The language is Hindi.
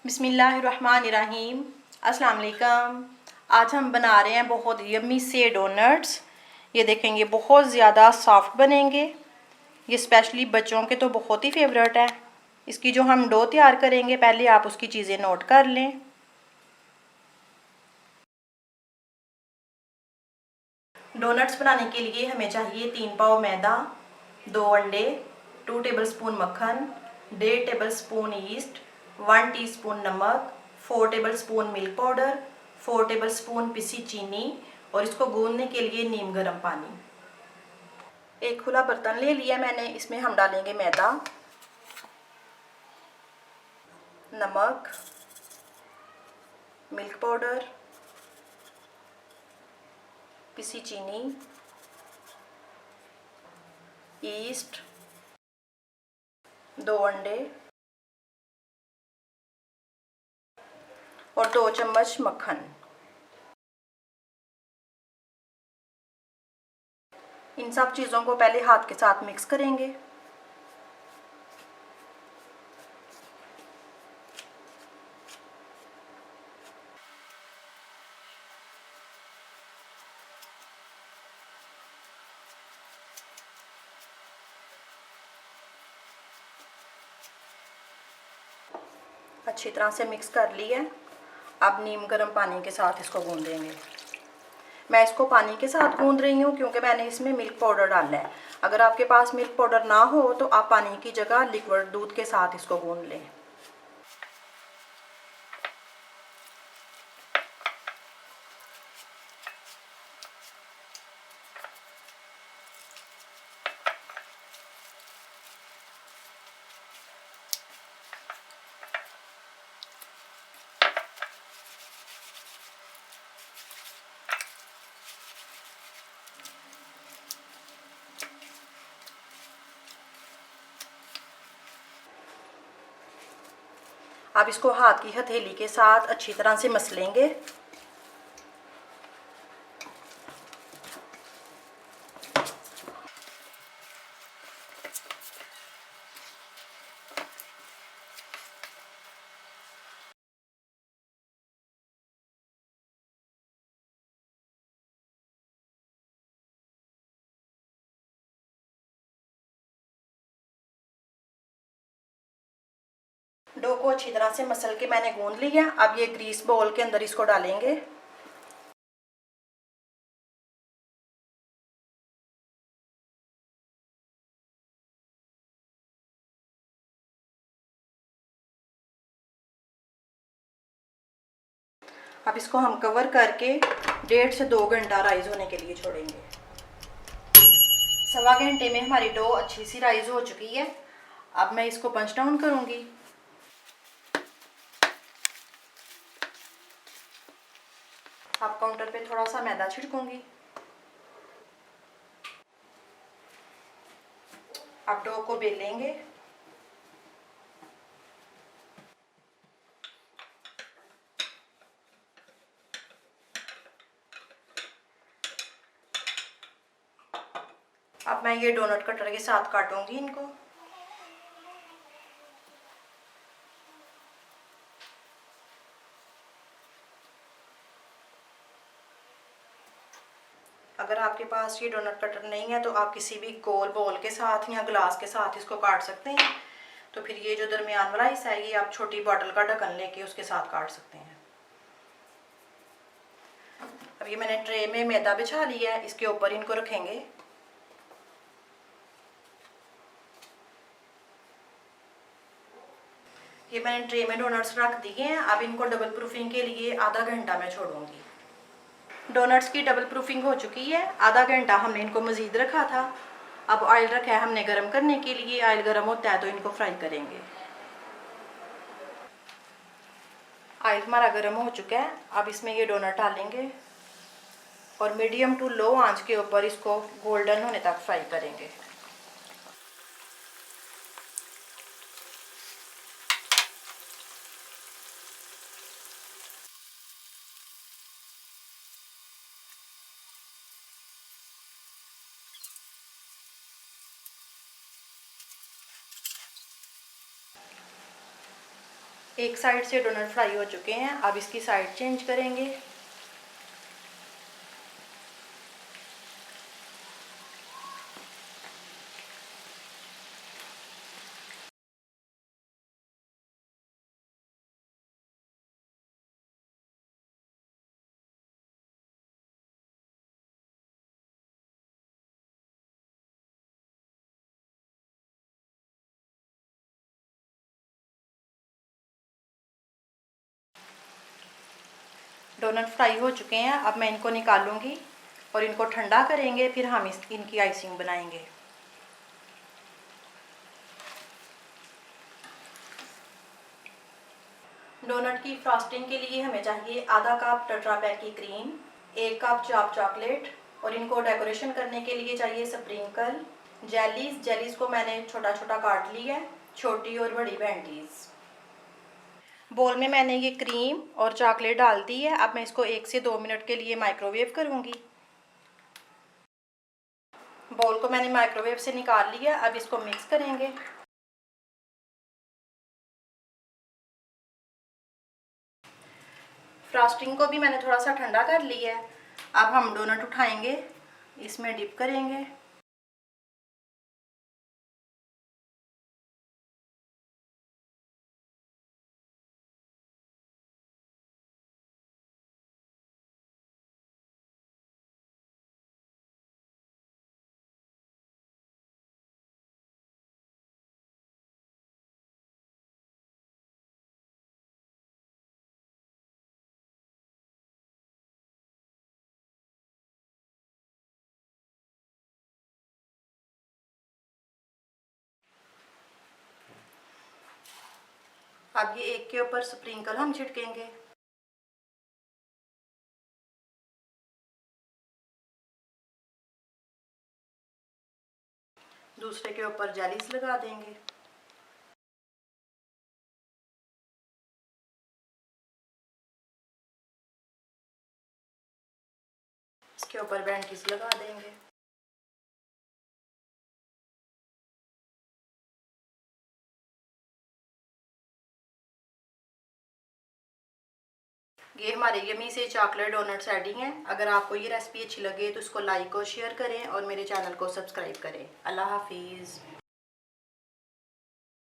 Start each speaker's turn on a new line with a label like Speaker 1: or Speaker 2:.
Speaker 1: बिस्मिल्लाहिर्रहमानिर्रहीम। अस्सलाम वालेकुम। आज हम बना रहे हैं बहुत यम्मी से डोनट्स। ये देखेंगे बहुत ज़्यादा सॉफ्ट बनेंगे। ये स्पेशली बच्चों के तो बहुत ही फेवरेट है। इसकी जो हम डो तैयार करेंगे, पहले आप उसकी चीज़ें नोट कर लें। डोनट्स बनाने के लिए हमें चाहिए 3 पाव मैदा, 2 अंडे, 2 टेबलस्पून मक्खन, 1.5 टेबलस्पून ईस्ट, 1 टीस्पून नमक, 4 टेबलस्पून मिल्क पाउडर, 4 टेबलस्पून पिसी चीनी और इसको गूंदने के लिए नीम गर्म पानी। एक खुला बर्तन ले लिया मैंने, इसमें हम डालेंगे मैदा, नमक, मिल्क पाउडर, पिसी चीनी, ईस्ट, 2 अंडे और 2 चम्मच मक्खन। इन सब चीज़ों को पहले हाथ के साथ मिक्स करेंगे। अच्छी तरह से मिक्स कर लिया। अब नीम गर्म पानी के साथ इसको गूंदेंगे। मैं इसको पानी के साथ गूंद रही हूँ क्योंकि मैंने इसमें मिल्क पाउडर डाला है। अगर आपके पास मिल्क पाउडर ना हो तो आप पानी की जगह लिक्विड दूध के साथ इसको गूंद लें। अब इसको हाथ की हथेली के साथ अच्छी तरह से मसलेंगे। डो को अच्छी तरह से मसल के मैंने गूंद लिया। अब ये ग्रीस बाउल के अंदर इसको डालेंगे। अब इसको हम कवर करके 1.5 से 2 घंटा राइज होने के लिए छोड़ेंगे। 1.25 घंटे में हमारी डो अच्छी सी राइज हो चुकी है। अब मैं इसको पंच डाउन करूंगी। अब काउंटर पे थोड़ा सा मैदा छिड़कूंगी। अब डो को बेलेंगे। अब मैं ये डोनट कटर के साथ काटूंगी इनको। अगर आपके पास ये डोनट कटर नहीं है तो आप किसी भी गोल बॉल के साथ या ग्लास के साथ इसको काट सकते हैं। तो फिर ये जो दरमियान वाला हिस्सा है, ये आप छोटी बॉटल का ढक्कन लेके उसके साथ काट सकते हैं। अब ये मैंने ट्रे में मैदा बिछा लिया है, इसके ऊपर इनको रखेंगे। ये मैंने ट्रे में डोनट्स रख दिए हैं। अब इनको डबल प्रूफिंग के लिए आधा घंटा मैं छोड़ूंगी। डोनट्स की डबल प्रूफिंग हो चुकी है। आधा घंटा हमने इनको मज़ीद रखा था। अब ऑयल रखा है हमने गर्म करने के लिए। ऑयल गर्म होता है तो इनको फ्राई करेंगे। ऑयल हमारा गर्म हो चुका है। अब इसमें ये डोनट डालेंगे और मीडियम टू लो आंच के ऊपर इसको गोल्डन होने तक फ्राई करेंगे। एक साइड से डोनट फ्राई हो चुके हैं, अब इसकी साइड चेंज करेंगे। डोनट फ्राई हो चुके हैं, अब मैं इनको निकालूंगी और इनको ठंडा करेंगे, फिर हम इनकी आइसिंग बनाएंगे। डोनट की फ्रॉस्टिंग के लिए हमें चाहिए आधा कप टेट्रा पैक की क्रीम, 1 कप चॉप चॉकलेट और इनको डेकोरेशन करने के लिए चाहिए स्प्रिंकल, जेलीज को मैंने छोटा छोटा काट लिया है, छोटी और बड़ी वेंटीज। बोल में मैंने ये क्रीम और चॉकलेट डाल दी है, अब मैं इसको 1 से 2 मिनट के लिए माइक्रोवेव करूँगी। बोल को मैंने माइक्रोवेव से निकाल लिया, अब इसको मिक्स करेंगे। फ्रॉस्टिंग को भी मैंने थोड़ा सा ठंडा कर लिया है, अब हम डोनट उठाएंगे, इसमें डिप करेंगे। अब ये एक के ऊपर स्प्रिंकल हम छिड़केंगे। दूसरे के ऊपर जेलीज लगा देंगे। इसके ऊपर वेंटीज लगा देंगे। ये हमारे यमी से चॉकलेट डोनट्स रेडी हैं। अगर आपको ये रेसिपी अच्छी लगे तो इसको लाइक और शेयर करें और मेरे चैनल को सब्सक्राइब करें। अल्लाह हाफिज़।